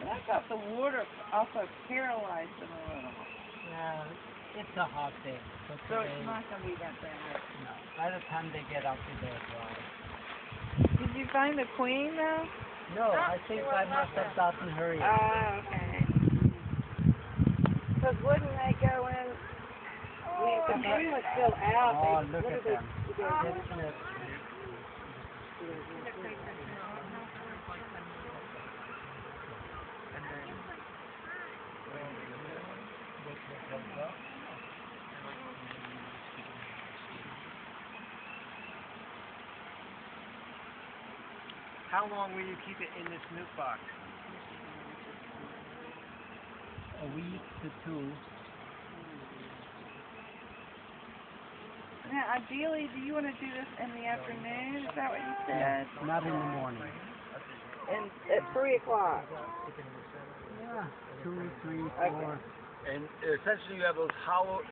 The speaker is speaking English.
I thought the water also paralyzed them a little. Yeah, it's a hot day. So it's not going to be that bad. No. By the time they get up to their dry. Did you find the queen, though? No, I think I must have gotten her yet. Oh, okay. Because wouldn't they go in? The queen was still out. Oh, look at them. How long will you keep it in this nuke box? A week to 2. Now, ideally, do you want to do this in the afternoon? Is that what you said? Not in the morning. And at 3 o'clock? Yeah, 2, 3, 4. And essentially you have those hollow